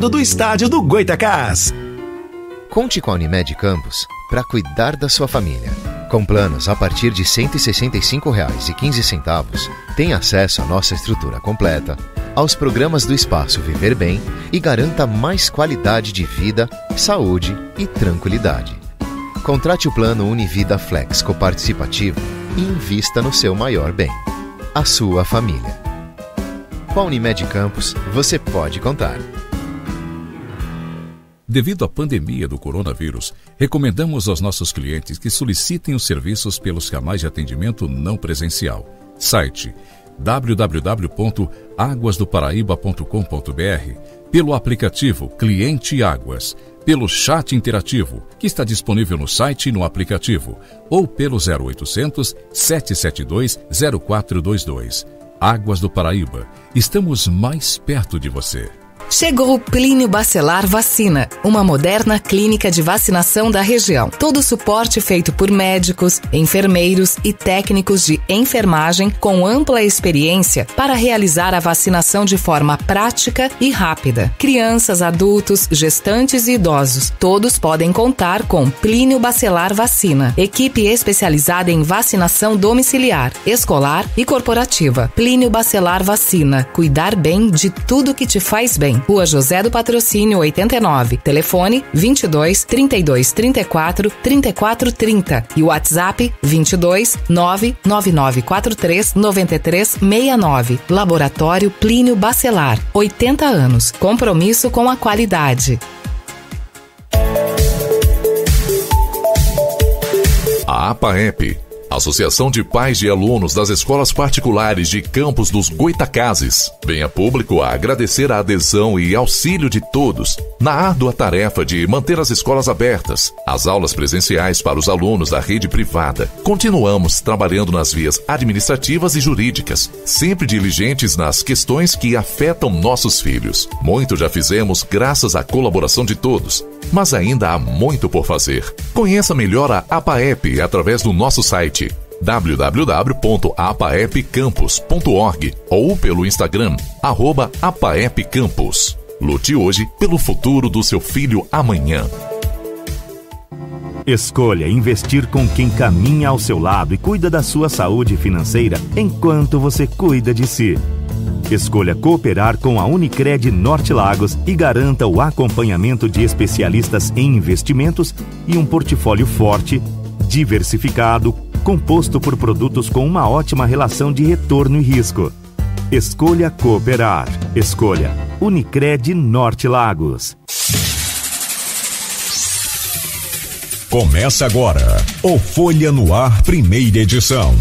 do estádio do Goitacás. Conte com a Unimed Campos para cuidar da sua família. Com planos a partir de R$ 165,15, tem acesso à nossa estrutura completa, aos programas do Espaço Viver Bem e garanta mais qualidade de vida, saúde e tranquilidade. Contrate o plano Univida Flex Coparticipativo e invista no seu maior bem, a sua família. Com a Unimed Campos, você pode contar. Devido à pandemia do coronavírus, recomendamos aos nossos clientes que solicitem os serviços pelos canais de atendimento não presencial. Site www.aguasdoparaíba.com.br, pelo aplicativo Cliente Águas, pelo chat interativo, que está disponível no site e no aplicativo, ou pelo 0800 772 0422. Águas do Paraíba, estamos mais perto de você. Chegou o Plínio Bacelar Vacina, uma moderna clínica de vacinação da região. Todo o suporte feito por médicos, enfermeiros e técnicos de enfermagem com ampla experiência para realizar a vacinação de forma prática e rápida. Crianças, adultos, gestantes e idosos, todos podem contar com Plínio Bacelar Vacina. Equipe especializada em vacinação domiciliar, escolar e corporativa. Plínio Bacelar Vacina. Cuidar bem de tudo que te faz bem. Rua José do Patrocínio 89, telefone 22 32 34 34 30 e WhatsApp 22 99943 93 69. Laboratório Plínio Bacelar, 80 anos, compromisso com a qualidade. A APAEP, Associação de Pais de Alunos das Escolas Particulares de Campos dos Goitacazes, vem a público a agradecer a adesão e auxílio de todos na árdua tarefa de manter as escolas abertas, as aulas presenciais para os alunos da rede privada. Continuamos trabalhando nas vias administrativas e jurídicas, sempre diligentes nas questões que afetam nossos filhos. Muito já fizemos graças à colaboração de todos, mas ainda há muito por fazer. Conheça melhor a APAEP através do nosso site www.apaepcampus.org ou pelo Instagram @apaepcampus. Lute hoje pelo futuro do seu filho amanhã. Escolha investir com quem caminha ao seu lado e cuida da sua saúde financeira enquanto você cuida de si. Escolha cooperar com a Unicred Norte Lagos e garanta o acompanhamento de especialistas em investimentos e um portfólio forte, diversificado, composto por produtos com uma ótima relação de retorno e risco. Escolha cooperar. Escolha Unicred Norte Lagos. Começa agora o Folha no Ar, primeira edição.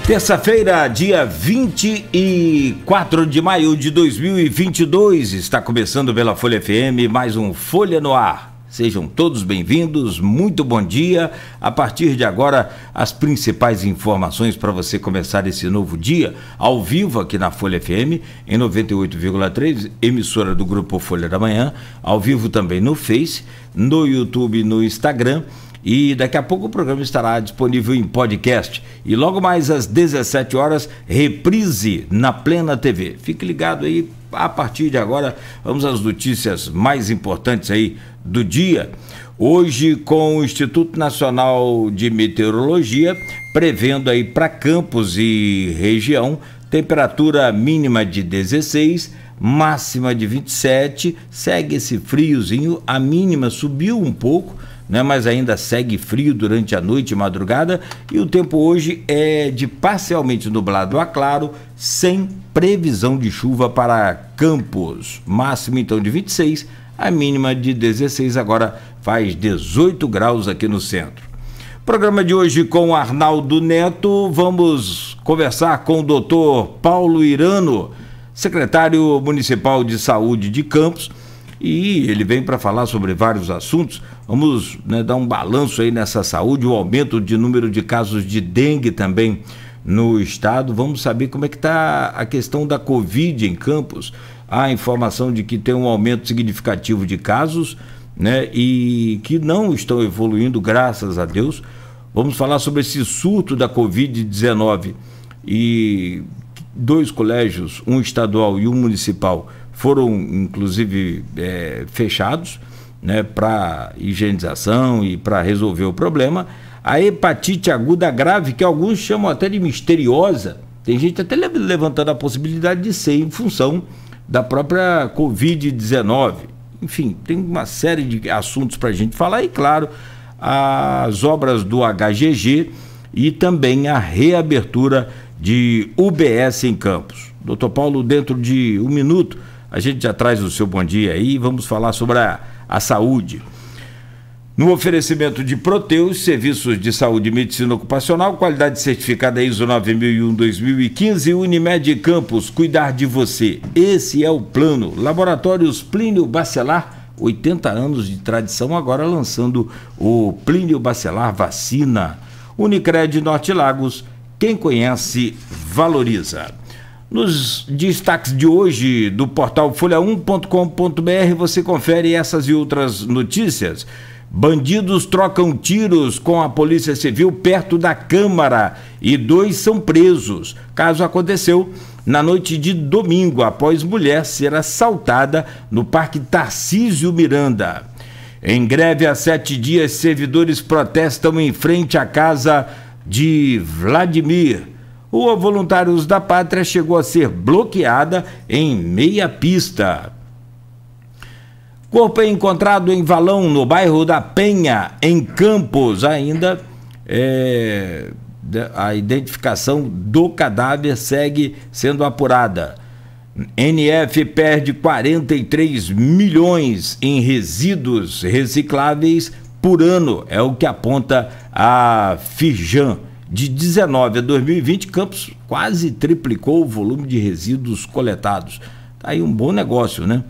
Terça-feira, dia 24 de maio de 2022, está começando pela Folha FM mais um Folha no Ar. Sejam todos bem-vindos, muito bom dia. A partir de agora, as principais informações para você começar esse novo dia, ao vivo aqui na Folha FM, em 98,3, emissora do Grupo Folha da Manhã, ao vivo também no Face, no YouTube e no Instagram. E daqui a pouco o programa estará disponível em podcast. E logo mais às 17 horas, reprise na Plena TV. Fique ligado aí, a partir de agora, vamos às notícias mais importantes aí do dia. Hoje, com o Instituto Nacional de Meteorologia, prevendo aí para Campos e região, temperatura mínima de 16, máxima de 27, segue esse friozinho, a mínima subiu um pouco, né, mas ainda segue frio durante a noite e madrugada, e o tempo hoje é de parcialmente nublado a claro, sem previsão de chuva para Campos. Máximo então de 26, a mínima de 16, agora faz 18 graus aqui no centro. Programa de hoje com Arnaldo Neto, vamos conversar com o doutor Paulo Irano, secretário municipal de saúde de Campos, e ele vem para falar sobre vários assuntos. Vamos, né, dar um balanço aí nessa saúde, o aumento de número de casos de dengue também no estado. Vamos saber como é que está a questão da Covid em Campos. Há informação de que tem um aumento significativo de casos, né, e que não estão evoluindo, graças a Deus. Vamos falar sobre esse surto da Covid-19 e 2 colégios, um estadual e um municipal, foram inclusive fechados, né, para higienização e para resolver o problema. A hepatite aguda grave, que alguns chamam até de misteriosa, tem gente até levantando a possibilidade de ser em função da própria Covid-19. Enfim, tem uma série de assuntos para a gente falar e, claro, as obras do HGG e também a reabertura de UBS em Campos. Doutor Paulo, dentro de um minuto, a gente já traz o seu bom dia aí e vamos falar sobre a saúde. No oferecimento de Proteus, serviços de saúde e medicina ocupacional, qualidade certificada ISO 9001-2015, Unimed Campos, cuidar de você. Esse é o plano. Laboratórios Plínio Bacelar, 80 anos de tradição, agora lançando o Plínio Bacelar Vacina. Unicred Norte Lagos, quem conhece, valoriza. Nos destaques de hoje do portal folha1.com.br você confere essas e outras notícias. Bandidos trocam tiros com a Polícia Civil perto da Câmara e 2 são presos. Caso aconteceu na noite de domingo, após mulher ser assaltada no Parque Tarcísio Miranda. Em greve há 7 dias, servidores protestam em frente à casa de Vladimir. Rua Voluntários da Pátria chegou a ser bloqueada em meia pista. Corpo é encontrado em valão no bairro da Penha, em Campos. Ainda a identificação do cadáver segue sendo apurada. NF perde 43 milhões em resíduos recicláveis por ano, é o que aponta a Firjan. De 19 a 2020, Campos quase triplicou o volume de resíduos coletados. Tá aí um bom negócio, né?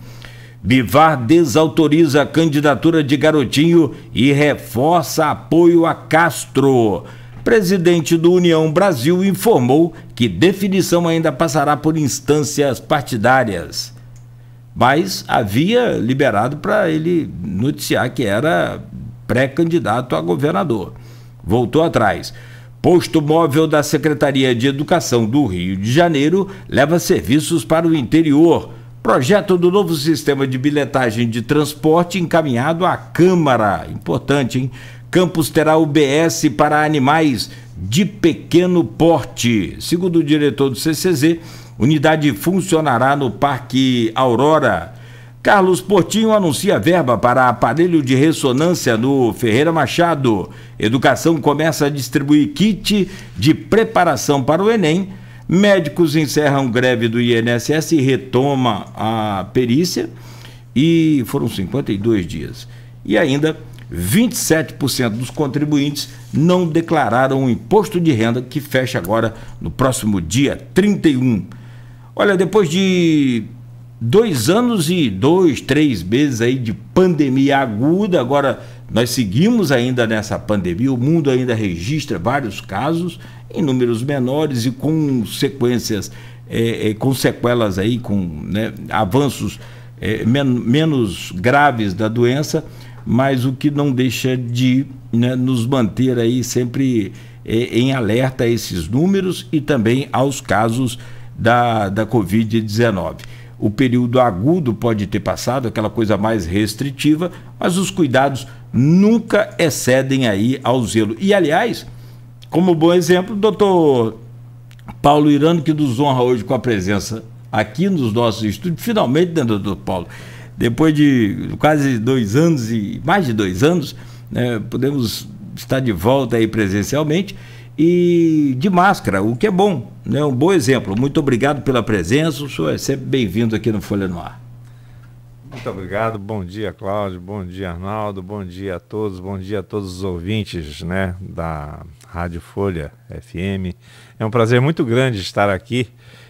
Bivar desautoriza a candidatura de Garotinho e reforça apoio a Castro. Presidente do União Brasil informou que definição ainda passará por instâncias partidárias. Mas havia liberado para ele noticiar que era pré-candidato a governador. Voltou atrás. Posto móvel da Secretaria de Educação do Rio de Janeiro leva serviços para o interior. Projeto do novo sistema de bilhetagem de transporte encaminhado à Câmara. Importante, hein? Campos terá UBS para animais de pequeno porte. Segundo o diretor do CCZ, unidade funcionará no Parque Aurora. Carlos Portinho anuncia verba para aparelho de ressonância no Ferreira Machado. Educação começa a distribuir kit de preparação para o Enem. Médicos encerram greve do INSS e retoma a perícia. E foram 52 dias. E ainda, 27% dos contribuintes não declararam o imposto de renda, que fecha agora no próximo dia 31. Olha, depois de 2 anos e 3 meses aí de pandemia aguda, agora nós seguimos ainda nessa pandemia, o mundo ainda registra vários casos, em números menores e com sequências, com sequelas aí, com, né, avanços menos graves da doença, mas o que não deixa de, né, nos manter aí sempre em alerta a esses números e também aos casos da Covid-19. O período agudo pode ter passado, aquela coisa mais restritiva, mas os cuidados nunca excedem aí ao zelo. E, aliás, como bom exemplo, o doutor Paulo Irano, que nos honra hoje com a presença aqui nos nossos estúdios, finalmente, né, doutor Paulo? Depois de quase 2 anos e mais de 2 anos, né, podemos estar de volta aí presencialmente e de máscara, o que é bom, né? Um bom exemplo. Muito obrigado pela presença, o senhor é sempre bem-vindo aqui no Folha no Ar. Muito obrigado, bom dia, Cláudio, bom dia, Arnaldo, bom dia a todos os ouvintes, né, da Rádio Folha FM. É um prazer muito grande estar aqui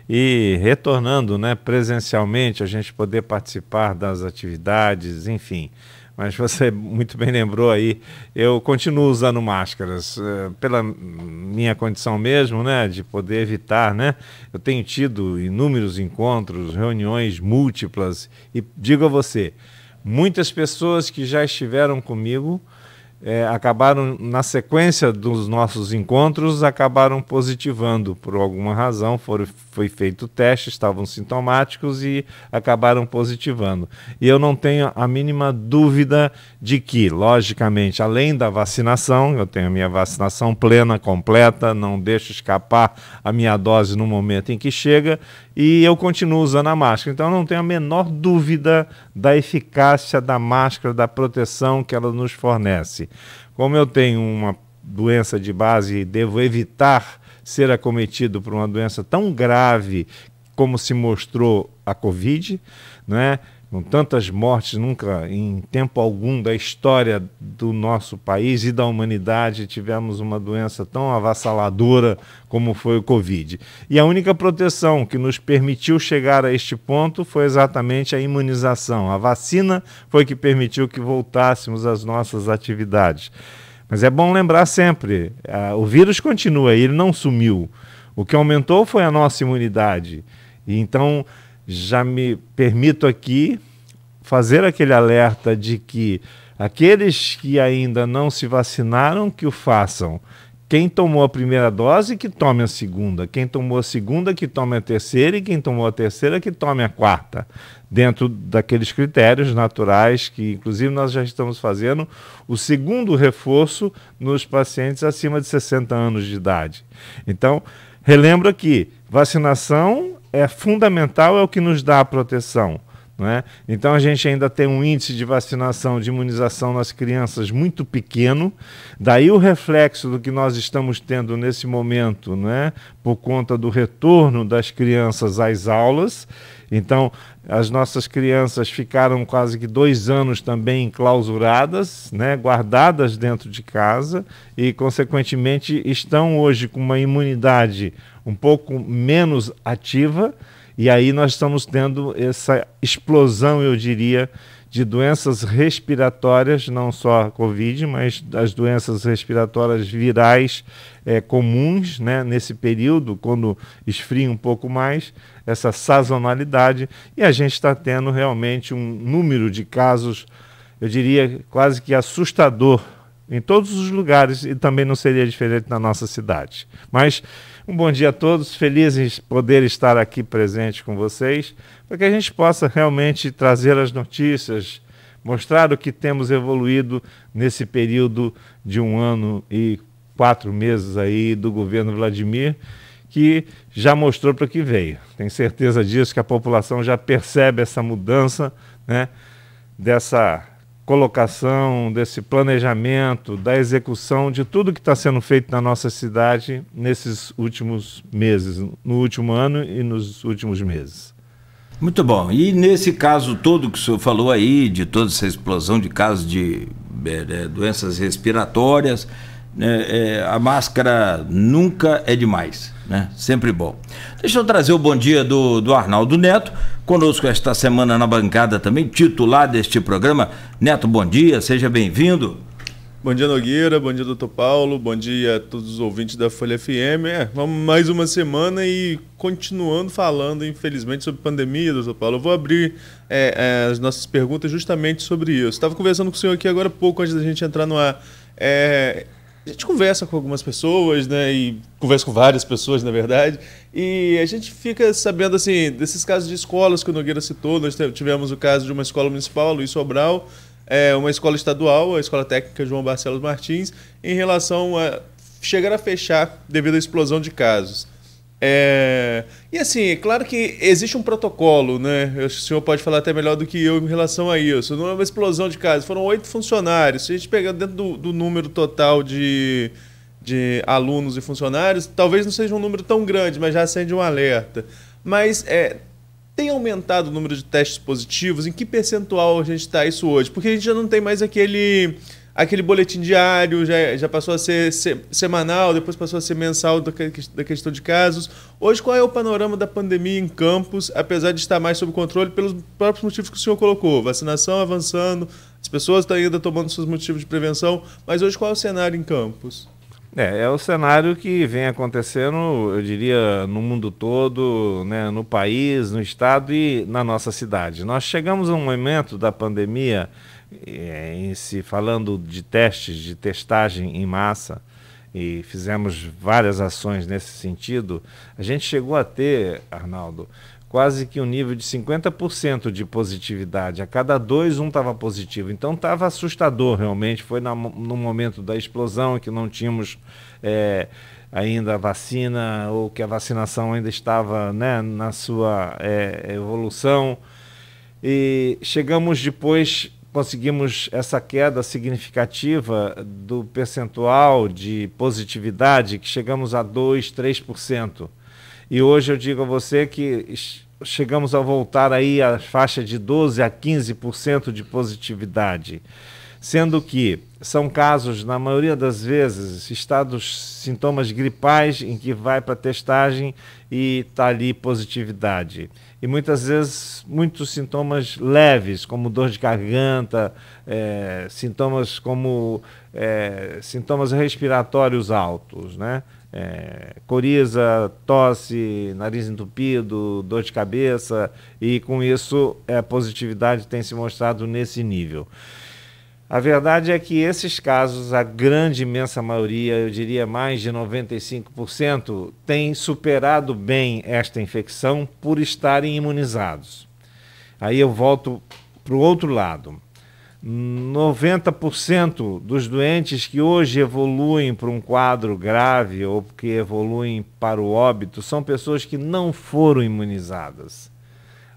e retornando, né, presencialmente, a gente poder participar das atividades, enfim, mas você muito bem lembrou aí, eu continuo usando máscaras, pela minha condição mesmo, né, de poder evitar, né? Eu tenho tido inúmeros encontros, reuniões múltiplas, e digo a você, muitas pessoas que já estiveram comigo acabaram, na sequência dos nossos encontros, acabaram positivando por alguma razão, foi feito o teste, estavam sintomáticos e acabaram positivando. E eu não tenho a mínima dúvida de que, logicamente, além da vacinação, eu tenho a minha vacinação plena, completa, não deixo escapar a minha dose no momento em que chega, e eu continuo usando a máscara. Então eu não tenho a menor dúvida da eficácia da máscara, da proteção que ela nos fornece. Como eu tenho uma doença de base e devo evitar ser acometido por uma doença tão grave como se mostrou a Covid, né? Com tantas mortes, nunca em tempo algum da história do nosso país e da humanidade tivemos uma doença tão avassaladora como foi o Covid. E a única proteção que nos permitiu chegar a este ponto foi exatamente a imunização. A vacina foi que permitiu que voltássemos às nossas atividades. Mas é bom lembrar sempre, o vírus continua, ele não sumiu. O que aumentou foi a nossa imunidade. E então já me permito aqui fazer aquele alerta de que aqueles que ainda não se vacinaram, que o façam. Quem tomou a primeira dose, que tome a segunda. Quem tomou a segunda, que tome a terceira. E quem tomou a terceira, que tome a quarta. Dentro daqueles critérios naturais que, inclusive, nós já estamos fazendo o segundo reforço nos pacientes acima de 60 anos de idade. Então, relembro aqui, vacinação é fundamental, é o que nos dá a proteção. Não é? Então a gente ainda tem um índice de vacinação, de imunização nas crianças muito pequeno, daí o reflexo do que nós estamos tendo nesse momento, não é? Por conta do retorno das crianças às aulas. Então as nossas crianças ficaram quase que 2 anos também enclausuradas, né? Guardadas dentro de casa e consequentemente estão hoje com uma imunidade um pouco menos ativa. E aí nós estamos tendo essa explosão, eu diria, de doenças respiratórias, não só a Covid, mas as doenças respiratórias virais comuns, né, nesse período, quando esfria um pouco mais, essa sazonalidade, e a gente está tendo realmente um número de casos, eu diria, quase que assustador em todos os lugares, e também não seria diferente na nossa cidade. Mas um bom dia a todos, felizes em poder estar aqui presente com vocês, para que a gente possa realmente trazer as notícias, mostrar o que temos evoluído nesse período de 1 ano e 4 meses aí do governo Vladimir, que já mostrou para o que veio. Tenho certeza disso, que a população já percebe essa mudança, né, dessa colocação, desse planejamento, da execução de tudo que está sendo feito na nossa cidade nesses últimos meses, no último ano e nos últimos meses. Muito bom. E nesse caso todo que o senhor falou aí, de toda essa explosão de casos de doenças respiratórias, né, a máscara nunca é demais, né? Sempre bom. Deixa eu trazer o bom dia do Arnaldo Neto, conosco esta semana na bancada também, titular deste programa. Neto, bom dia, seja bem-vindo. Bom dia, Nogueira, bom dia, doutor Paulo, bom dia a todos os ouvintes da Folha FM. Vamos mais uma semana e continuando falando, infelizmente, sobre pandemia, doutor Paulo. Eu vou abrir as nossas perguntas justamente sobre isso. Estava conversando com o senhor aqui agora há pouco, antes da gente entrar no ar. A gente conversa com algumas pessoas, né, e conversa com várias pessoas, na verdade, e a gente fica sabendo, assim, desses casos de escolas que o Nogueira citou. Nós tivemos o caso de uma escola municipal, Luiz Sobral, uma escola estadual, a Escola Técnica João Barcelos Martins, em relação a chegar a fechar devido à explosão de casos. E assim, é claro que existe um protocolo, né? O senhor pode falar até melhor do que eu em relação a isso. Não é uma explosão de casos, foram 8 funcionários. Se a gente pegar dentro do número total de alunos e funcionários, talvez não seja um número tão grande, mas já acende um alerta. Mas tem aumentado o número de testes positivos? Em que percentual a gente está isso hoje? Porque a gente já não tem mais aquele boletim diário, já passou a ser semanal, depois passou a ser mensal da questão de casos. Hoje, qual é o panorama da pandemia em Campos, apesar de estar mais sob controle pelos próprios motivos que o senhor colocou? Vacinação avançando, As pessoas estão ainda tomando seus motivos de prevenção, mas hoje qual é o cenário em Campos? É o cenário que vem acontecendo, eu diria, no mundo todo, né, no país, no estado e na nossa cidade. Nós chegamos a um momento da pandemia, falando de testes, de testagem em massa, e fizemos várias ações nesse sentido. A gente chegou a ter, Arnaldo, quase que um nível de 50% de positividade. A cada 2, um estava positivo. Então estava assustador realmente. Foi no momento da explosão que não tínhamos ainda a vacina, ou que a vacinação ainda estava, né, na sua evolução. E chegamos depois, conseguimos essa queda significativa do percentual de positividade, que chegamos a 2%, 3%. E hoje eu digo a você que chegamos a voltar aí à faixa de 12% a 15% de positividade, sendo que são casos, na maioria das vezes, sintomas gripais em que vai para testagem e está ali positividade. E muitas vezes muitos sintomas leves, como dor de garganta, sintomas como sintomas respiratórios altos, né? Coriza, tosse, nariz entupido, dor de cabeça, e com isso a positividade tem se mostrado nesse nível. A verdade é que esses casos, a grande imensa maioria, eu diria mais de 95%, tem superado bem esta infecção por estarem imunizados. Aí eu volto para o outro lado. 90% dos doentes que hoje evoluem para um quadro grave ou que evoluem para o óbito são pessoas que não foram imunizadas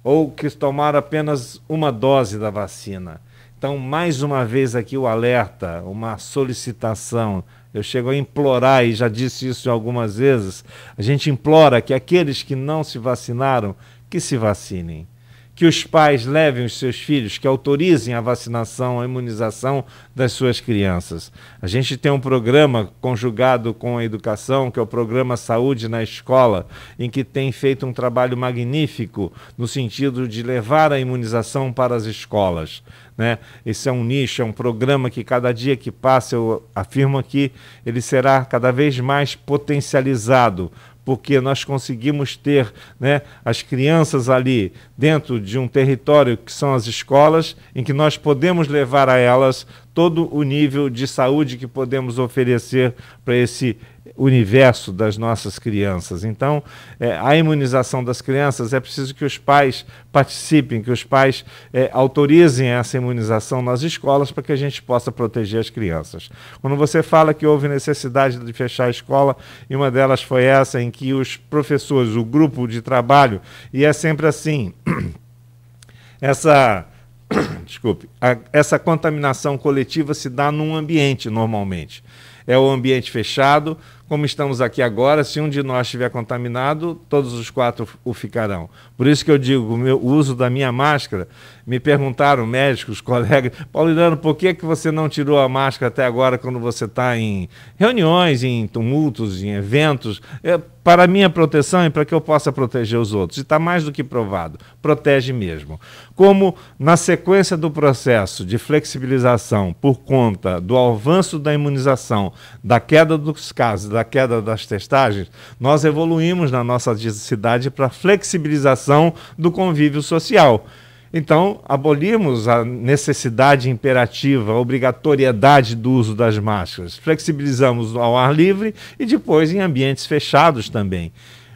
ou que tomaram apenas uma dose da vacina. Então, mais uma vez aqui o alerta, uma solicitação. Eu chego a implorar, e já disse isso algumas vezes, a gente implora que aqueles que não se vacinaram, que se vacinem. Que os pais levem os seus filhos, que autorizem a vacinação, a imunização das suas crianças. A gente tem um programa conjugado com a educação, que é o programa Saúde na Escola, em que tem feito um trabalho magnífico no sentido de levar a imunização para as escolas, né? Esse é um nicho, é um programa que cada dia que passa, eu afirmo que ele será cada vez mais potencializado, porque nós conseguimos ter, né, as crianças ali dentro de um território que são as escolas, em que nós podemos levar a elas todo o nível de saúde que podemos oferecer para esse universo das nossas crianças. Então, a imunização das crianças, é preciso que os pais participem, que os pais autorizem essa imunização nas escolas para que a gente possa proteger as crianças. Quando você fala que houve necessidade de fechar a escola, e uma delas foi essa em que os professores, o grupo de trabalho, e é sempre assim, essa contaminação coletiva se dá num ambiente normalmente. É o ambiente fechado, como estamos aqui agora. Se um de nós estiver contaminado, todos os 4 o ficarão. Por isso que eu digo, o uso da minha máscara, me perguntaram médicos, colegas, Paulino, por que você não tirou a máscara até agora quando você está em reuniões, em tumultos, em eventos? Para a minha proteção e para que eu possa proteger os outros. E está mais do que provado, protege mesmo. Como na sequência do processo de flexibilização por conta do avanço da imunização, da queda dos casos, da queda das testagens, nós evoluímos na nossa cidade para a flexibilização do convívio social. Então, abolimos a necessidade imperativa, a obrigatoriedade do uso das máscaras, flexibilizamos ao ar livre e depois em ambientes fechados também.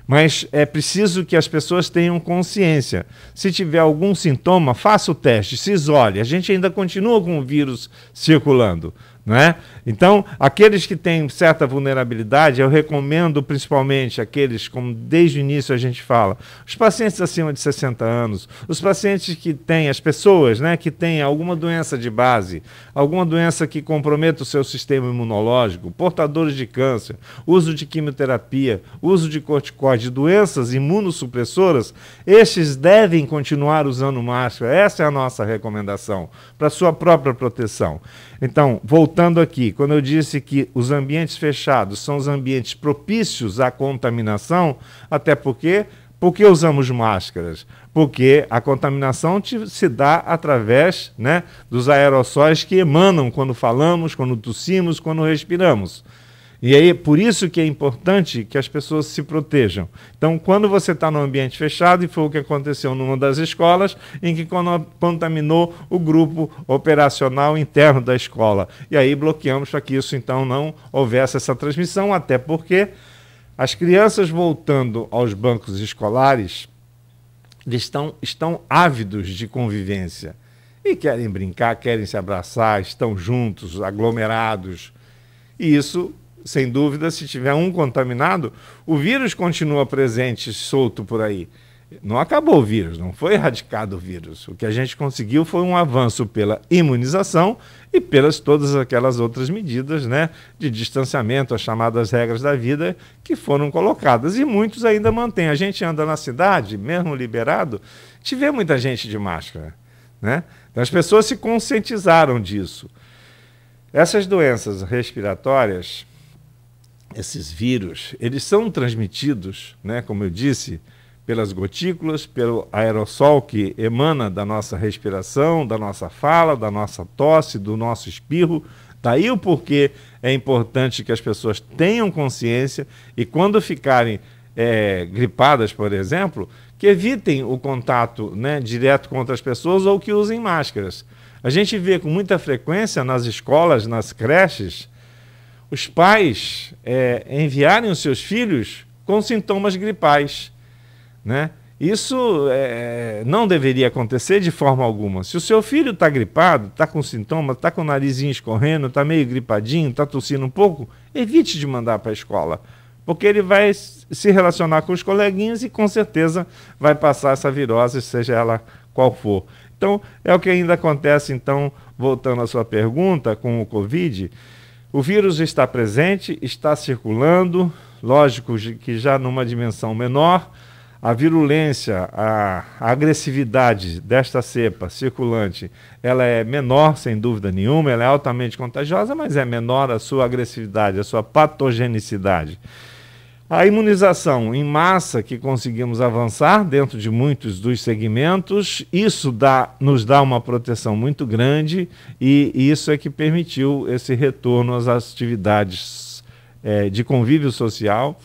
Mas é preciso que as pessoas tenham consciência. Se tiver algum sintoma, faça o teste, se isole. A gente ainda continua com o vírus circulando, não é? Então, aqueles que têm certa vulnerabilidade, eu recomendo principalmente aqueles, como desde o início a gente fala, os pacientes acima de 60 anos, os pacientes que têm, as pessoas, né, que têm alguma doença de base, alguma doença que comprometa o seu sistema imunológico, portadores de câncer, uso de quimioterapia, uso de corticoide, doenças imunossupressoras, estes devem continuar usando máscara. Essa é a nossa recomendação, para sua própria proteção. Então, voltando aqui, quando eu disse que os ambientes fechados são os ambientes propícios à contaminação, até porque Por que usamos máscaras? Porque a contaminação se dá através, né, dos aerossóis que emanam quando falamos, quando tossimos, quando respiramos. E aí, por isso que é importante que as pessoas se protejam. Então, quando você está num ambiente fechado, e foi o que aconteceu numa das escolas, em que contaminou o grupo operacional interno da escola. E aí bloqueamos para que isso, então, não houvesse essa transmissão, até porque as crianças voltando aos bancos escolares estão ávidos de convivência. E querem brincar, querem se abraçar, estão juntos, aglomerados. E isso, sem dúvida, se tiver um contaminado, o vírus continua presente, solto por aí. Não acabou o vírus, não foi erradicado o vírus. O que a gente conseguiu foi um avanço pela imunização e pelas todas aquelas outras medidas, né, de distanciamento, as chamadas regras da vida, que foram colocadas. E muitos ainda mantêm. A gente anda na cidade, mesmo liberado, te vê muita gente de máscara, né? Então, as pessoas se conscientizaram disso. Essas doenças respiratórias, esses vírus, eles são transmitidos, né, como eu disse, pelas gotículas, pelo aerossol que emana da nossa respiração, da nossa fala, da nossa tosse, do nosso espirro. Daí o porquê é importante que as pessoas tenham consciência e, quando ficarem gripadas, por exemplo, que evitem o contato, né, direto com outras pessoas ou que usem máscaras. A gente vê com muita frequência nas escolas, nas creches, os pais enviarem os seus filhos com sintomas gripais, né? Isso não deveria acontecer de forma alguma. Se o seu filho está gripado, está com sintomas, está com o narizinho escorrendo, está meio gripadinho, está tossindo um pouco, evite de mandar para a escola, porque ele vai se relacionar com os coleguinhas e com certeza vai passar essa virose, seja ela qual for. Então, é o que ainda acontece. Então, voltando à sua pergunta, com o Covid, o vírus está presente, está circulando, lógico que já numa dimensão menor. A virulência, a agressividade desta cepa circulante, ela é menor, sem dúvida nenhuma, ela é altamente contagiosa, mas é menor a sua agressividade, a sua patogenicidade. A imunização em massa que conseguimos avançar dentro de muitos dos segmentos, isso nos dá uma proteção muito grande e isso é que permitiu esse retorno às atividades de convívio social.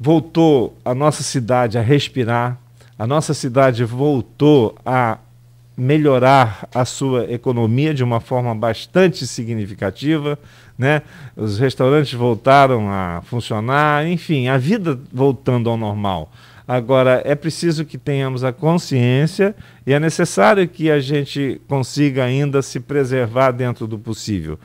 Voltou a nossa cidade a respirar, a nossa cidade voltou a melhorar a sua economia de uma forma bastante significativa, né? Os restaurantes voltaram a funcionar, enfim, a vida voltando ao normal. Agora, é preciso que tenhamos a consciência e é necessário que a gente consiga ainda se preservar dentro do possível.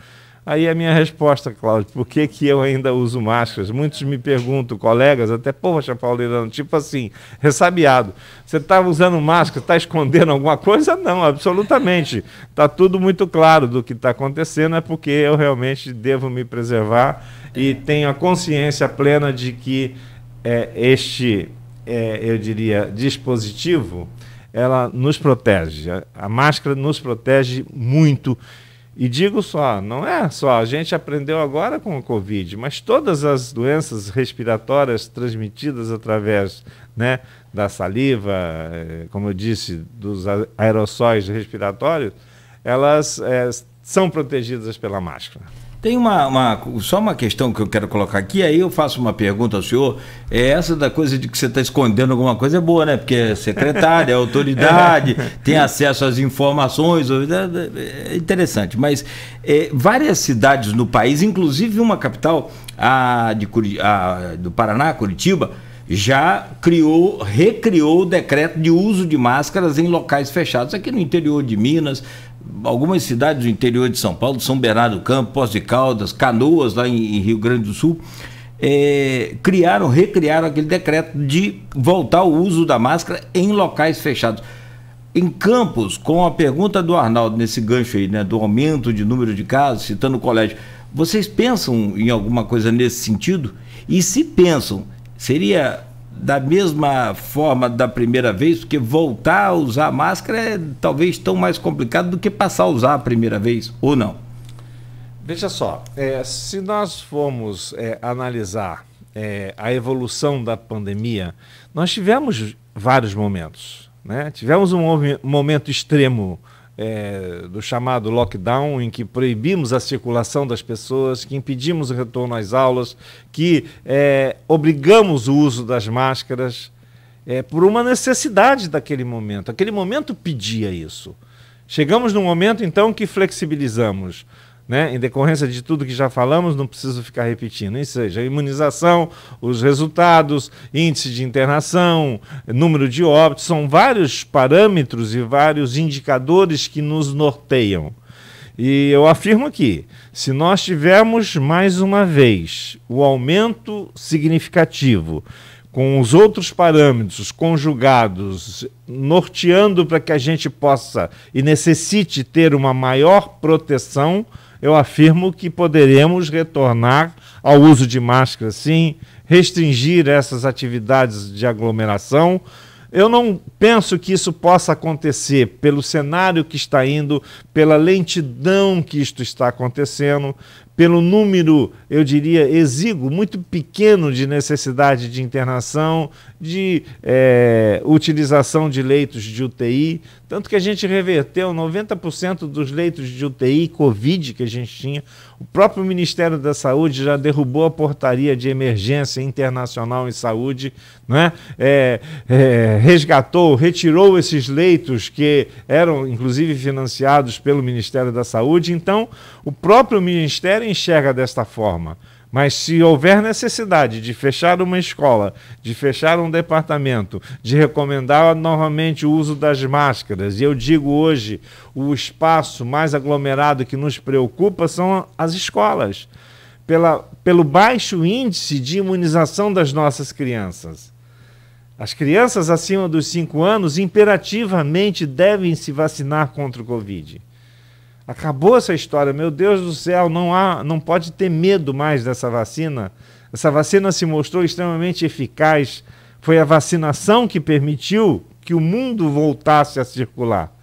Aí a minha resposta, Cláudio, por que eu ainda uso máscaras? Muitos me perguntam, colegas, até, poxa, Paulino, tipo assim, ressabiado, você está usando máscara, está escondendo alguma coisa? Não, absolutamente. Está tudo muito claro do que está acontecendo, é porque eu realmente devo me preservar e tenho a consciência plena de que eu diria, dispositivo, ela nos protege. A máscara nos protege muito. E digo só, não é só, a gente aprendeu agora com o Covid, mas todas as doenças respiratórias transmitidas através, né, da saliva, como eu disse, dos aerossóis respiratórios, elas são protegidas pela máscara. Tem só uma questão que eu quero colocar aqui, aí eu faço uma pergunta ao senhor. Essa da coisa de que você está escondendo alguma coisa é boa, né? Porque é secretária, é autoridade, tem acesso às informações, é interessante. Mas várias cidades no país, inclusive uma capital, do Paraná, Curitiba, já recriou o decreto de uso de máscaras em locais fechados. Aqui no interior de Minas, algumas cidades do interior de São Paulo, São Bernardo do Campo, Poços de Caldas, Canoas, lá em Rio Grande do Sul, recriaram aquele decreto de voltar ao uso da máscara em locais fechados. Em Campos, com a pergunta do Arnaldo, nesse gancho aí, né, do aumento de número de casos, citando o colégio, vocês pensam em alguma coisa nesse sentido? E se pensam, seria da mesma forma da primeira vez, porque voltar a usar máscara é talvez tão mais complicado do que passar a usar a primeira vez, ou não? Veja só, se nós formos analisar a evolução da pandemia, nós tivemos vários momentos, né? Tivemos um momento extremo do chamado lockdown, em que proibimos a circulação das pessoas, que impedimos o retorno às aulas, que obrigamos o uso das máscaras, por uma necessidade daquele momento. Aquele momento pedia isso. Chegamos num momento, então, que flexibilizamos, né? Em decorrência de tudo que já falamos, não preciso ficar repetindo, ou seja, a imunização, os resultados, índice de internação, número de óbitos, são vários parâmetros e vários indicadores que nos norteiam. E eu afirmo aqui, se nós tivermos mais uma vez o aumento significativo com os outros parâmetros conjugados, norteando para que a gente possa e necessite ter uma maior proteção, eu afirmo que poderemos retornar ao uso de máscara, sim, restringir essas atividades de aglomeração. Eu não penso que isso possa acontecer pelo cenário que está indo, pela lentidão que isto está acontecendo, pelo número, eu diria, exíguo, muito pequeno de necessidade de internação, de utilização de leitos de UTI, tanto que a gente reverteu 90% dos leitos de UTI Covid que a gente tinha. O próprio Ministério da Saúde já derrubou a portaria de emergência internacional em saúde, né? Retirou esses leitos que eram, inclusive, financiados pelo Ministério da Saúde. Então, o próprio Ministério enxerga desta forma. Mas se houver necessidade de fechar uma escola, de fechar um departamento, de recomendar novamente o uso das máscaras, e eu digo hoje, o espaço mais aglomerado que nos preocupa são as escolas, pelo baixo índice de imunização das nossas crianças. As crianças acima dos 5 anos imperativamente devem se vacinar contra o Covid. Acabou essa história, meu Deus do céu, não pode ter medo mais dessa vacina. Essa vacina se mostrou extremamente eficaz. Foi a vacinação que permitiu que o mundo voltasse a circular.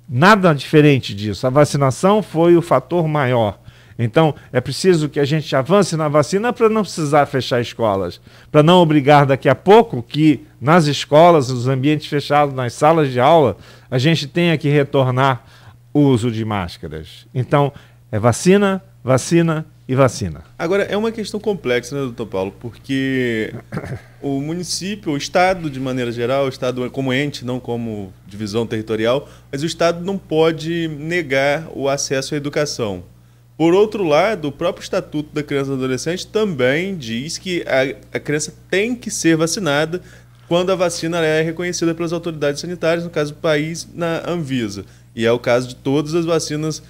Nada diferente disso. A vacinação foi o fator maior. Então, é preciso que a gente avance na vacina para não precisar fechar escolas, para não obrigar daqui a pouco que nas escolas, nos ambientes fechados, nas salas de aula, a gente tenha que retornar o uso de máscaras. Então, é vacina, vacina e vacina. Agora, é uma questão complexa, né, doutor Paulo? Porque o município, o Estado, de maneira geral, o Estado como ente, não como divisão territorial, mas o Estado não pode negar o acesso à educação. Por outro lado, o próprio Estatuto da Criança e do Adolescente também diz que a criança tem que ser vacinada quando a vacina é reconhecida pelas autoridades sanitárias, no caso do país, na Anvisa. E é o caso de todas as vacinas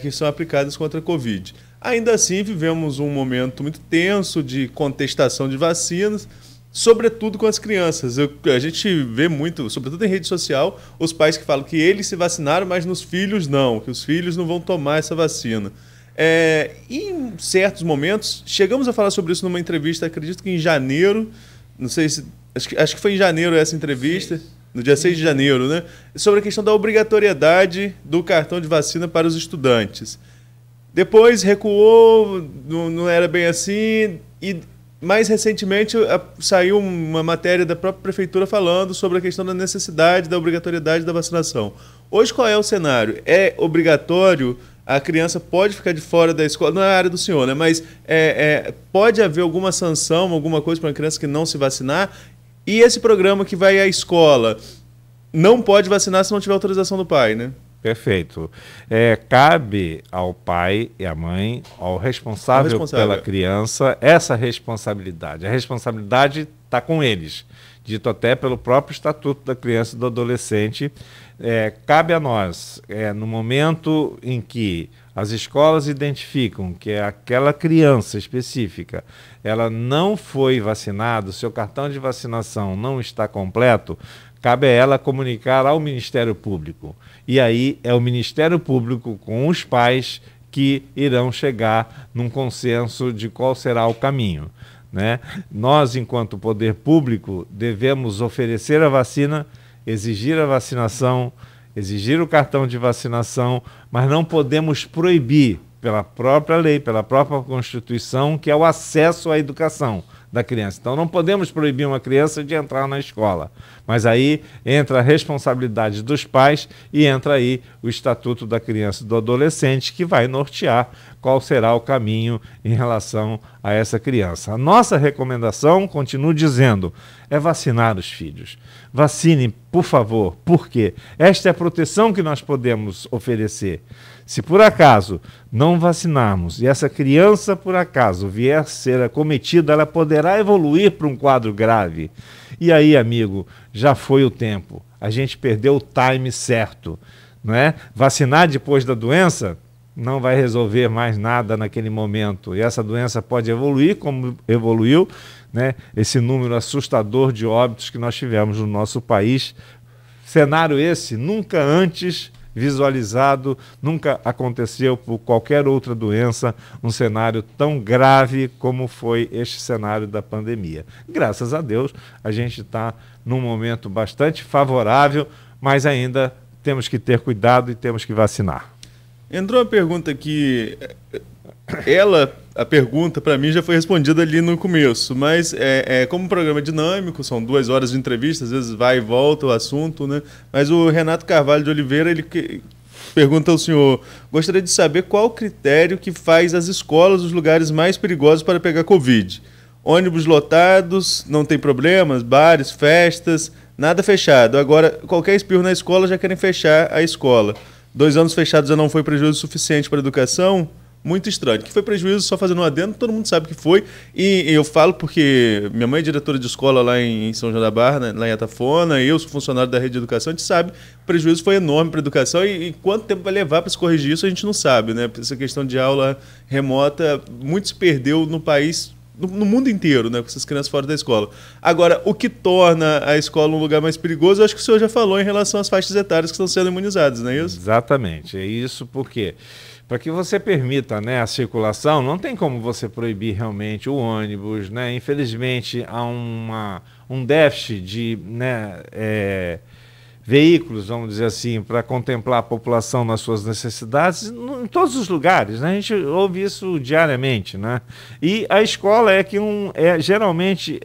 que são aplicadas contra a Covid. Ainda assim, vivemos um momento muito tenso de contestação de vacinas, sobretudo com as crianças. A gente vê muito, sobretudo em rede social, os pais que falam que eles se vacinaram, mas nos filhos não, que os filhos não vão tomar essa vacina. Em certos momentos, chegamos a falar sobre isso numa entrevista, acredito que em janeiro, não sei se... Acho que foi em janeiro essa entrevista, no dia 6 de janeiro, né? Sobre a questão da obrigatoriedade do cartão de vacina para os estudantes. Depois recuou, não era bem assim, e mais recentemente saiu uma matéria da própria prefeitura falando sobre a questão da necessidade, da obrigatoriedade da vacinação. Hoje qual é o cenário? É obrigatório? A criança pode ficar de fora da escola, não é a área do senhor, né? Mas pode haver alguma sanção, alguma coisa para uma criança que não se vacinar? E esse programa que vai à escola não pode vacinar se não tiver autorização do pai, né? Perfeito. Cabe ao pai e à mãe, ao responsável pela criança, essa responsabilidade. A responsabilidade está com eles, dito até pelo próprio Estatuto da Criança e do Adolescente. Cabe a nós, no momento em que as escolas identificam que aquela criança específica ela não foi vacinada, o seu cartão de vacinação não está completo, cabe a ela comunicar ao Ministério Público. E aí é o Ministério Público com os pais que irão chegar num consenso de qual será o caminho, né? Nós, enquanto poder público, devemos oferecer a vacina, exigir a vacinação, exigir o cartão de vacinação, mas não podemos proibir, pela própria lei, pela própria Constituição, que é o acesso à educação. da criança. Então não podemos proibir uma criança de entrar na escola, mas aí entra a responsabilidade dos pais e entra aí o Estatuto da Criança e do Adolescente, que vai nortear qual será o caminho em relação a essa criança. A nossa recomendação, continuo dizendo, é vacinar os filhos. Vacinem, por favor. Por quê? Esta é a proteção que nós podemos oferecer. Se por acaso não vacinarmos e essa criança, por acaso, vier a ser acometida, ela poderá evoluir para um quadro grave. E aí, amigo, já foi o tempo. A gente perdeu o time certo, não é? Vacinar depois da doença não vai resolver mais nada naquele momento. E essa doença pode evoluir como evoluiu, né? Esse número assustador de óbitos que nós tivemos no nosso país. Cenário esse nunca antes visualizado, nunca aconteceu por qualquer outra doença, um cenário tão grave como foi este cenário da pandemia. Graças a Deus, a gente está num momento bastante favorável, mas ainda temos que ter cuidado e temos que vacinar. Entrou uma pergunta aqui, a pergunta para mim já foi respondida ali no começo, mas como um programa dinâmico, são 2 horas de entrevista, às vezes vai e volta o assunto, né? Mas o Renato Carvalho de Oliveira, ele pergunta ao senhor, gostaria de saber qual o critério que faz as escolas os lugares mais perigosos para pegar Covid. Ônibus lotados, não tem problemas, bares, festas, nada fechado. Agora, qualquer espirro na escola já querem fechar a escola. 2 anos fechados já não foi prejuízo suficiente para a educação? Muito estranho. Que foi prejuízo, só fazendo um adendo, todo mundo sabe que foi. E eu falo porque minha mãe é diretora de escola lá em São João da Barra, né, lá em Atafona, eu sou funcionário da rede de educação, a gente sabe que o prejuízo foi enorme para a educação e quanto tempo vai levar para se corrigir isso a gente não sabe, né? Essa questão de aula remota, muito se perdeu no país, no mundo inteiro, né, com essas crianças fora da escola. Agora, o que torna a escola um lugar mais perigoso, eu acho que o senhor já falou em relação às faixas etárias que estão sendo imunizadas, não é isso? Exatamente, é isso porque para que você permita, né, a circulação, não tem como você proibir realmente o ônibus, né? Infelizmente há um déficit de, né, veículos, vamos dizer assim, para contemplar a população nas suas necessidades em todos os lugares, né? A gente ouve isso diariamente, né? E a escola geralmente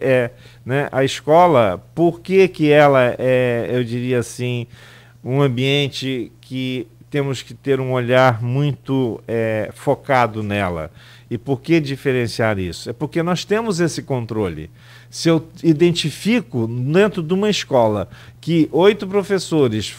né? A escola, por que ela eu diria assim, um ambiente que temos que ter um olhar muito focado nela. E por que diferenciar isso? É porque nós temos esse controle. Se eu identifico dentro de uma escola que 8 professores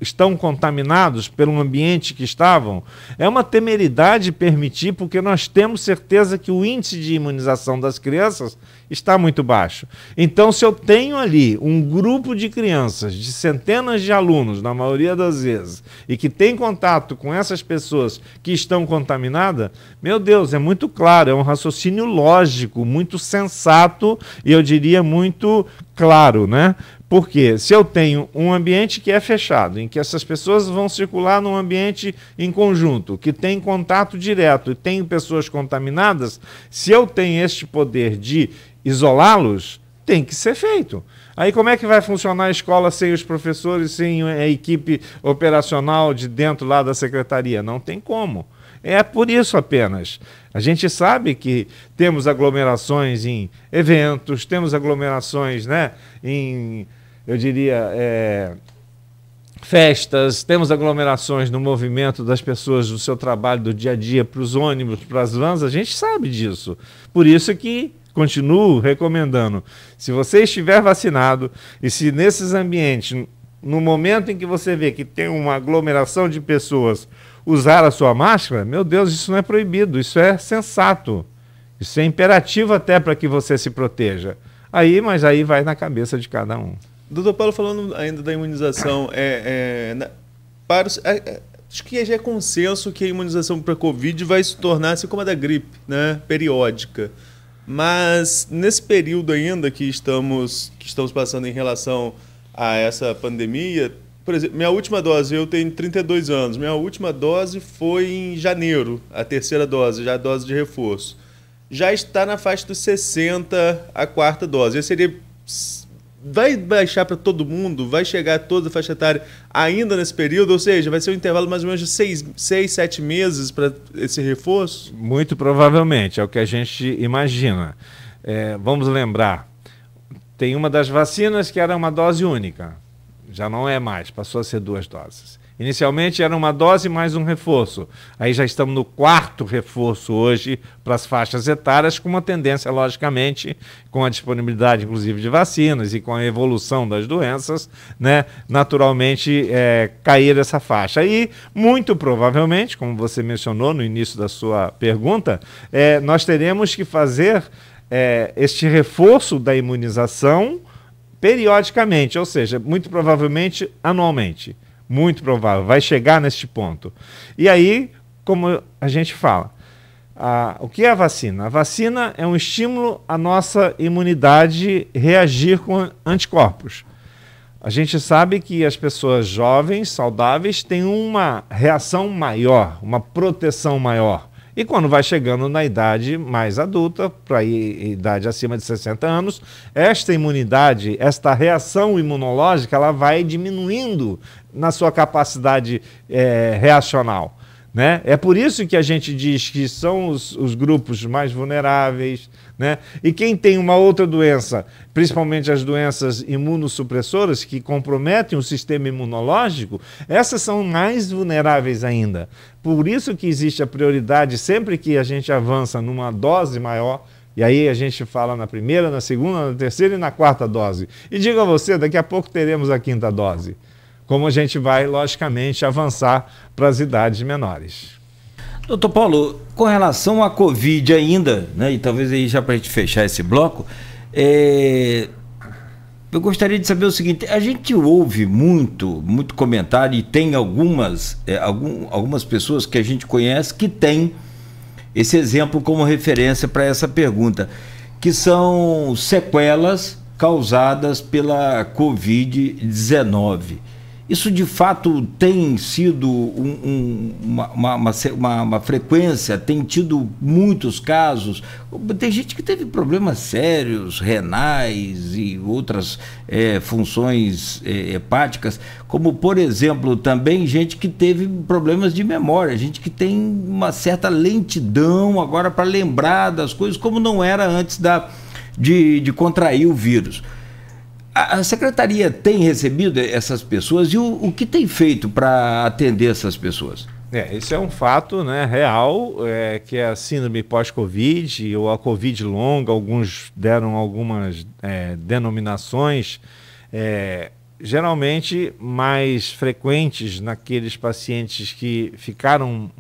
estão contaminados pelo ambiente que estavam, é uma temeridade permitir, porque nós temos certeza que o índice de imunização das crianças está muito baixo. Então, se eu tenho ali um grupo de crianças, de centenas de alunos, na maioria das vezes, e que tem contato com essas pessoas que estão contaminadas, meu Deus, é muito claro, é um raciocínio lógico, muito sensato e eu diria muito claro, né? Porque se eu tenho um ambiente que é fechado, em que essas pessoas vão circular num ambiente em conjunto, que tem contato direto e tem pessoas contaminadas, se eu tenho este poder de isolá-los, tem que ser feito. Aí como é que vai funcionar a escola sem os professores, sem a equipe operacional de dentro lá da secretaria? Não tem como. É por isso apenas. A gente sabe que temos aglomerações em eventos, temos aglomerações, né, em, eu diria, festas, temos aglomerações no movimento das pessoas do seu trabalho, do dia a dia, para os ônibus, para as vans, a gente sabe disso. Por isso que continuo recomendando, se você estiver vacinado e se nesses ambientes, no momento em que você vê que tem uma aglomeração de pessoas, usar a sua máscara, meu Deus, isso não é proibido, isso é sensato, isso é imperativo até para que você se proteja. Mas aí vai na cabeça de cada um. Doutor Paulo, falando ainda da imunização, acho que já é consenso que a imunização para a Covid vai se tornar assim como a da gripe, né, periódica. Mas nesse período ainda que estamos passando em relação a essa pandemia, por exemplo, minha última dose, eu tenho 32 anos, minha última dose foi em janeiro, a terceira dose, já a dose de reforço. Já está na faixa dos 60 a 4ª dose. Vai baixar para todo mundo? Vai chegar a toda a faixa etária ainda nesse período? Ou seja, vai ser um intervalo mais ou menos de 6, 7 meses para esse reforço? Muito provavelmente, é o que a gente imagina. vamos lembrar, tem uma das vacinas que era uma dose única, já não é mais, passou a ser 2 doses. Inicialmente era uma dose mais um reforço, aí já estamos no 4º reforço hoje para as faixas etárias, com uma tendência, logicamente, com a disponibilidade inclusive de vacinas e com a evolução das doenças, né, naturalmente cair essa faixa. E muito provavelmente, como você mencionou no início da sua pergunta, nós teremos que fazer este reforço da imunização periodicamente, ou seja, muito provavelmente anualmente. Muito provável, vai chegar neste ponto. E aí, como a gente fala, o que é a vacina? A vacina é um estímulo à nossa imunidade reagir com anticorpos. A gente sabe que as pessoas jovens, saudáveis, têm uma reação maior, uma proteção maior. E quando vai chegando na idade mais adulta, para a idade acima de 60 anos, esta imunidade, esta reação imunológica, ela vai diminuindo na sua capacidade reacional, né? É por isso que a gente diz que são os grupos mais vulneráveis, né? E quem tem uma outra doença, principalmente as doenças imunossupressoras que comprometem o sistema imunológico, essas são mais vulneráveis ainda. Por isso que existe a prioridade sempre que a gente avança numa dose maior, e aí a gente fala na primeira, na segunda, na terceira e na 4ª dose. E digo a você, daqui a pouco teremos a 5ª dose. Como a gente vai, logicamente, avançar para as idades menores. Doutor Paulo, com relação à Covid ainda, né, e talvez aí já para a gente fechar esse bloco, eu gostaria de saber o seguinte: a gente ouve muito comentário e tem algumas pessoas que a gente conhece que têm esse exemplo como referência para essa pergunta, que são sequelas causadas pela Covid-19. Isso de fato tem sido uma frequência, tem tido muitos casos. Tem gente que teve problemas sérios, renais e outras funções hepáticas, como por exemplo também gente que teve problemas de memória, gente que tem uma certa lentidão agora para lembrar das coisas, como não era antes de contrair o vírus. A Secretaria tem recebido essas pessoas e o que tem feito para atender essas pessoas? Esse é um fato, né, real, que é a síndrome pós-Covid ou a Covid longa. Alguns deram algumas denominações, geralmente mais frequentes naqueles pacientes que ficaram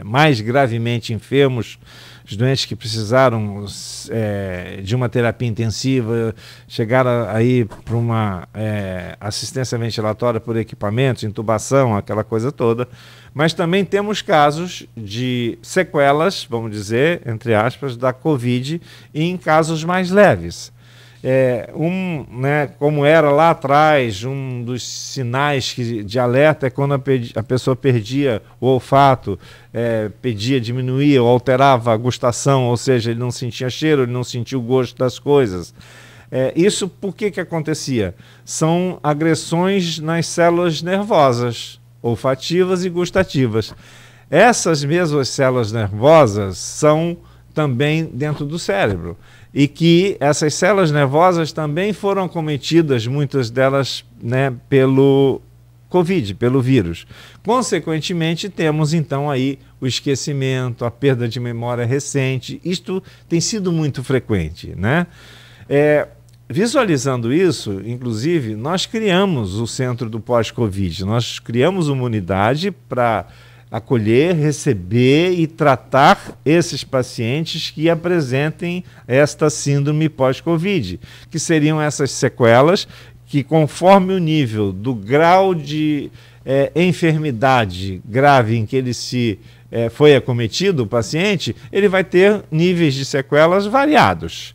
mais gravemente enfermos, os doentes que precisaram de uma terapia intensiva, chegaram aí para uma assistência ventilatória por equipamentos, intubação, aquela coisa toda. Mas também temos casos de sequelas, vamos dizer, entre aspas, da Covid em casos mais leves. Como era lá atrás, um dos sinais de alerta é quando a pessoa perdia o olfato, diminuía ou alterava a gustação, ou seja, ele não sentia cheiro, ele não sentia o gosto das coisas. Isso por que acontecia? São agressões nas células nervosas, olfativas e gustativas. Essas mesmas células nervosas são também dentro do cérebro. E que essas células nervosas também foram acometidas, muitas delas, né, pelo Covid, pelo vírus. Consequentemente, temos então aí o esquecimento, a perda de memória recente. Isto tem sido muito frequente, né? Visualizando isso, inclusive, nós criamos o Centro do Pós-Covid. Nós criamos uma unidade para acolher, receber e tratar esses pacientes que apresentem esta síndrome pós-Covid, que seriam essas sequelas que, conforme o nível do grau de enfermidade grave em que ele foi acometido, o paciente, ele vai ter níveis de sequelas variados,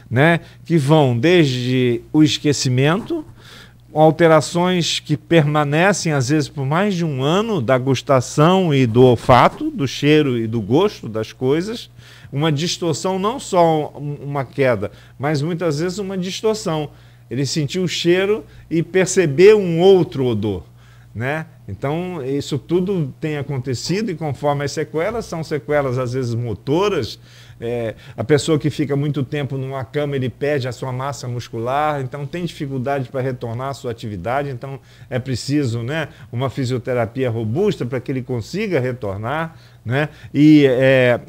né? Que vão desde o esquecimento, alterações que permanecem às vezes por mais de um ano da gustação e do olfato, do cheiro e do gosto das coisas, uma distorção, não só uma queda, mas muitas vezes uma distorção. Ele sentiu o cheiro e percebeu um outro odor, né? Então isso tudo tem acontecido e conforme as sequelas, são sequelas às vezes motoras, A pessoa que fica muito tempo numa cama, ele perde a sua massa muscular, então tem dificuldade para retornar à sua atividade, então é preciso, né, uma fisioterapia robusta para que ele consiga retornar, né? E,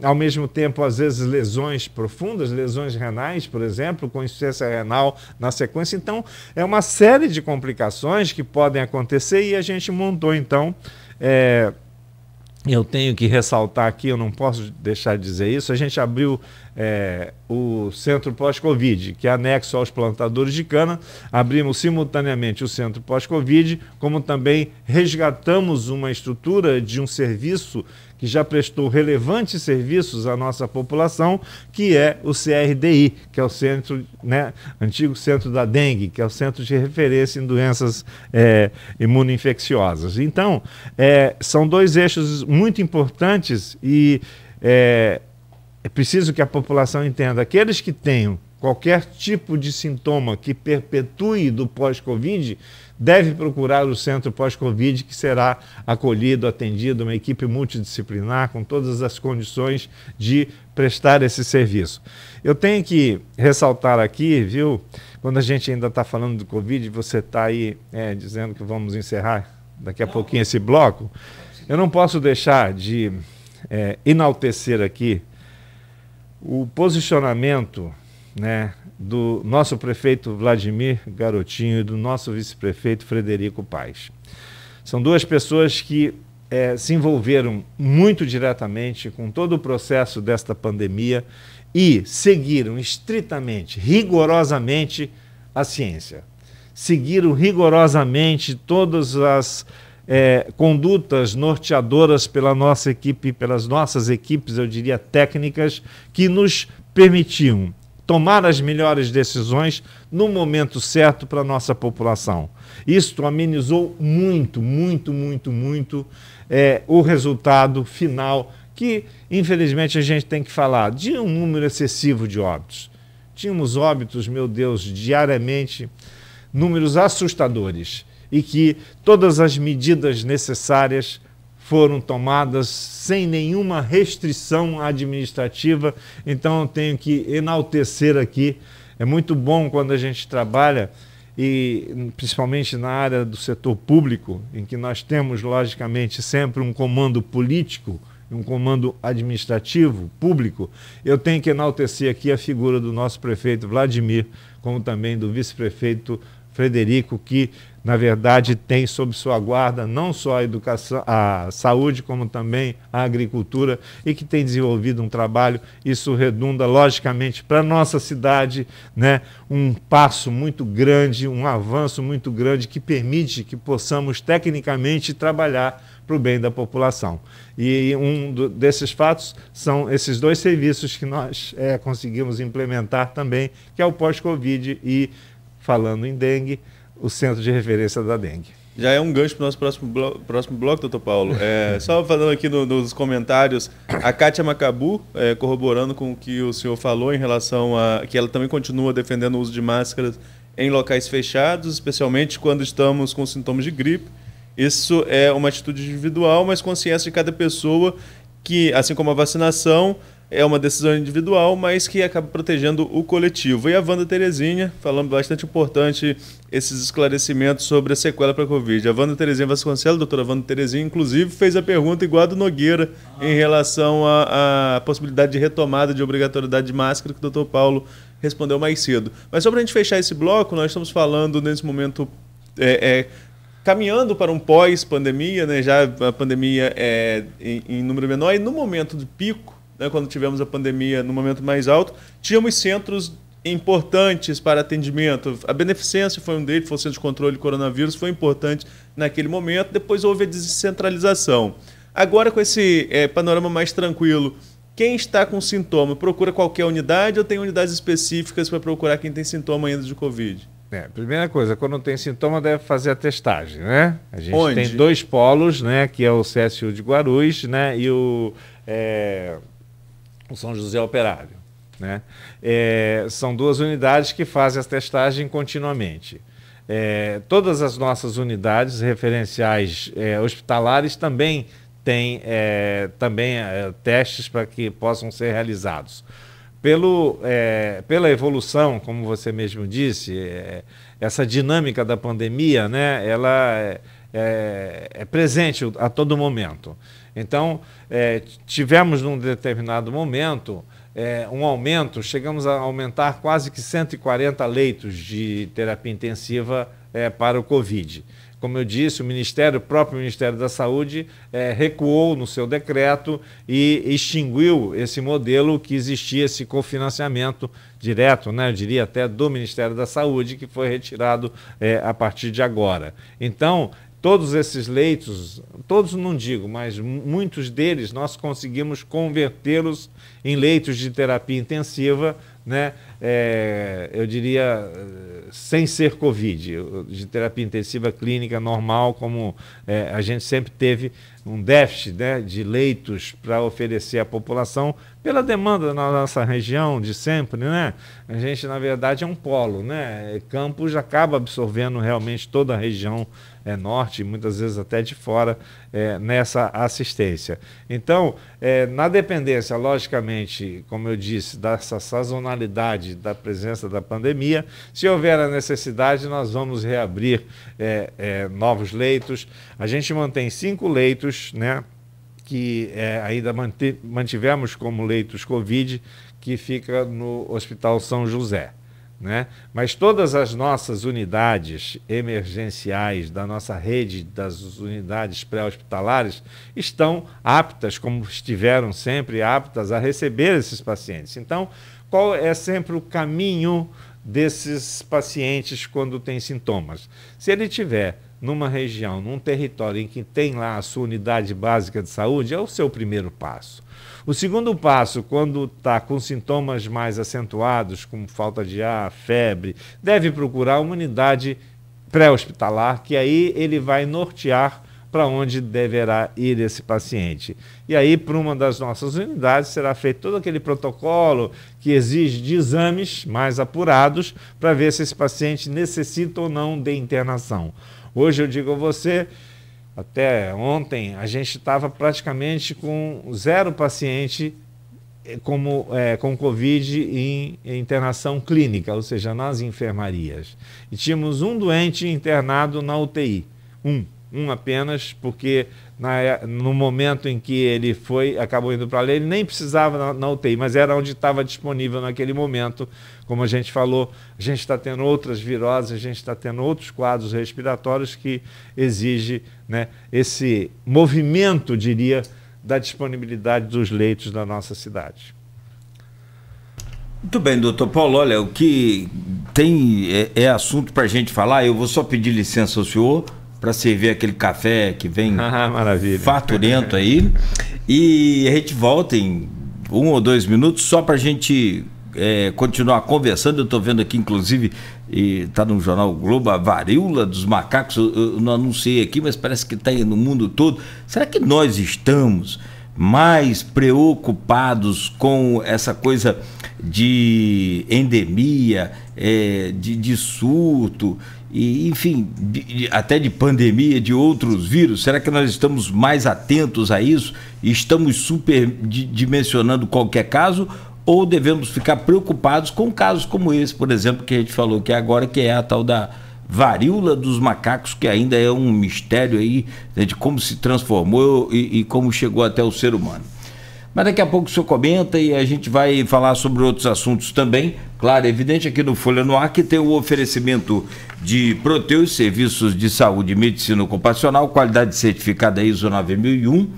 ao mesmo tempo, às vezes, lesões profundas, lesões renais, por exemplo, com insuficiência renal na sequência. Então, é uma série de complicações que podem acontecer e a gente montou, então, eu tenho que ressaltar aqui, eu não posso deixar de dizer isso, a gente abriu o Centro Pós-Covid, que é anexo aos plantadores de cana, abrimos simultaneamente o Centro Pós-Covid, como também resgatamos uma estrutura de um serviço que já prestou relevantes serviços à nossa população, que é o CRDI, que é o centro, né, antigo centro da dengue, que é o centro de referência em doenças imunoinfecciosas. Então, são dois eixos muito importantes e é preciso que a população entenda, aqueles que tenham qualquer tipo de sintoma que perpetue do pós-Covid, deve procurar o centro pós-Covid, que será acolhido, atendido, uma equipe multidisciplinar com todas as condições de prestar esse serviço. Eu tenho que ressaltar aqui, viu, quando a gente ainda está falando do Covid, você está aí dizendo que vamos encerrar daqui a pouquinho esse bloco, eu não posso deixar de enaltecer aqui o posicionamento, né, do nosso prefeito Vladimir Garotinho e do nosso vice-prefeito Frederico Paes. São duas pessoas que se envolveram muito diretamente com todo o processo desta pandemia e seguiram estritamente, rigorosamente a ciência. Seguiram rigorosamente todas as condutas norteadoras pela nossa equipe, pelas nossas equipes, eu diria, técnicas, que nos permitiam tomar as melhores decisões no momento certo para a nossa população. Isto amenizou muito, muito, muito, muito o resultado final, que infelizmente a gente tem que falar de um número excessivo de óbitos. Tínhamos óbitos, meu Deus, diariamente, números assustadores, e que todas as medidas necessárias foram tomadas sem nenhuma restrição administrativa. Então eu tenho que enaltecer aqui, é muito bom quando a gente trabalha, e principalmente na área do setor público, em que nós temos, logicamente, sempre um comando político, um comando administrativo, público. Eu tenho que enaltecer aqui a figura do nosso prefeito Vladimir, como também do vice-prefeito Frederico, que, na verdade, tem sob sua guarda não só a educação, a saúde, como também a agricultura, e que tem desenvolvido um trabalho. Isso redunda, logicamente, para a nossa cidade, né, um passo muito grande, um avanço muito grande, que permite que possamos, tecnicamente, trabalhar para o bem da população. E desses fatos são esses dois serviços que nós conseguimos implementar também, que é o pós-Covid e, falando em dengue, o centro de referência da dengue. Já é um gancho para o nosso próximo bloco, doutor Paulo. Só falando aqui nos comentários, a Kátia Macabu, corroborando com o que o senhor falou em relação a que ela também continua defendendo o uso de máscaras em locais fechados, especialmente quando estamos com sintomas de gripe. Isso é uma atitude individual, mas consciência de cada pessoa, que, assim como a vacinação, é uma decisão individual, mas que acaba protegendo o coletivo. E a Wanda Terezinha, falando bastante importante esses esclarecimentos sobre a sequela para a Covid. A Wanda Terezinha Vasconcelos, doutora Wanda Terezinha, inclusive, fez a pergunta igual a do Nogueira em relação à possibilidade de retomada de obrigatoriedade de máscara, que o doutor Paulo respondeu mais cedo. Mas só para a gente fechar esse bloco, nós estamos falando nesse momento, caminhando para um pós-pandemia, né? Já a pandemia em número menor, e no momento de pico, né, quando tivemos a pandemia no momento mais alto, tínhamos centros importantes para atendimento. A Beneficência foi um deles, foi o Centro de Controle de Coronavírus, foi importante naquele momento. Depois houve a descentralização. Agora, com esse panorama mais tranquilo, quem está com sintoma procura qualquer unidade ou tem unidades específicas para procurar quem tem sintoma ainda de Covid? Primeira coisa, quando tem sintoma, deve fazer a testagem, né? A gente tem dois polos, né? Que é o CSU de Guarulhos, né? E o São José Operário, né? São duas unidades que fazem a testagem continuamente. Todas as nossas unidades referenciais hospitalares também tem também testes para que possam ser realizados. Pela evolução, como você mesmo disse, essa dinâmica da pandemia, né, ela é presente a todo momento. Então, tivemos num determinado momento um aumento, chegamos a aumentar quase que 140 leitos de terapia intensiva para o Covid. Como eu disse, o próprio Ministério da Saúde recuou no seu decreto e extinguiu esse modelo que existia, esse cofinanciamento direto, né, eu diria até do Ministério da Saúde, que foi retirado a partir de agora. Então, todos esses leitos, todos não digo, mas muitos deles nós conseguimos convertê-los em leitos de terapia intensiva, né? Eu diria sem ser Covid, de terapia intensiva clínica normal, como a gente sempre teve um déficit, né, de leitos para oferecer à população pela demanda na nossa região de sempre, né? A gente, na verdade, é um polo, né? Campos acaba absorvendo realmente toda a região norte, muitas vezes até de fora, nessa assistência. Então, na dependência, logicamente, como eu disse, dessa sazonalidade da presença da pandemia, se houver a necessidade, nós vamos reabrir novos leitos. A gente mantém 5 leitos, né, que ainda mantivemos como leitos Covid, que fica no Hospital São José, né? Mas todas as nossas unidades emergenciais da nossa rede das unidades pré-hospitalares estão aptas, como estiveram sempre aptas, a receber esses pacientes. Então, qual é sempre o caminho desses pacientes quando tem sintomas? Se ele tiver numa região, num território em que tem lá a sua unidade básica de saúde, é o seu primeiro passo. O segundo passo, quando está com sintomas mais acentuados, como falta de ar, febre, deve procurar uma unidade pré-hospitalar, que aí ele vai nortear para onde deverá ir esse paciente. E aí, para uma das nossas unidades, será feito todo aquele protocolo que exige de exames mais apurados para ver se esse paciente necessita ou não de internação. Hoje eu digo a você, até ontem, a gente estava praticamente com 0 paciente com Covid em internação clínica, ou seja, nas enfermarias. E tínhamos um doente internado na UTI, um apenas, porque no momento em que ele acabou indo para lá, ele nem precisava na UTI, mas era onde estava disponível naquele momento. Como a gente falou, a gente está tendo outras viroses, a gente está tendo outros quadros respiratórios que exige, né, esse movimento, diria, da disponibilidade dos leitos da nossa cidade. Muito bem, doutor Paulo, olha, o que tem assunto para a gente falar. Eu vou só pedir licença ao senhor para servir aquele café que vem faturento aí, e a gente volta em 1 ou 2 minutos só para a gente continuar conversando. Eu estou vendo aqui, inclusive, está no jornal o Globo, a varíola dos macacos. Eu não anunciei aqui, mas parece que está aí no mundo todo. Será que nós estamos mais preocupados com essa coisa de endemia, de surto, e, enfim, até de pandemia, de outros vírus? Será que nós estamos mais atentos a isso e estamos superdimensionando qualquer caso, ou devemos ficar preocupados com casos como esse, por exemplo, que a gente falou que agora, que é a tal da varíola dos macacos, que ainda é um mistério aí, né, de como se transformou e como chegou até o ser humano. Mas daqui a pouco o senhor comenta e a gente vai falar sobre outros assuntos também. Claro, é evidente aqui no Folha no Ar que tem o oferecimento de Proteus, serviços de saúde e medicina ocupacional, qualidade certificada ISO 9001,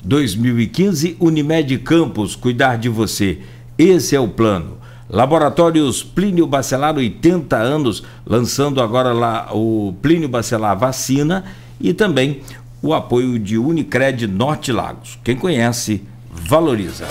2015, Unimed Campos, cuidar de você. Esse é o plano. Laboratórios Plínio Bacelar, 80 anos, lançando agora lá o Plínio Bacelar vacina, e também o apoio de Unicred Norte Lagos. Quem conhece, valoriza.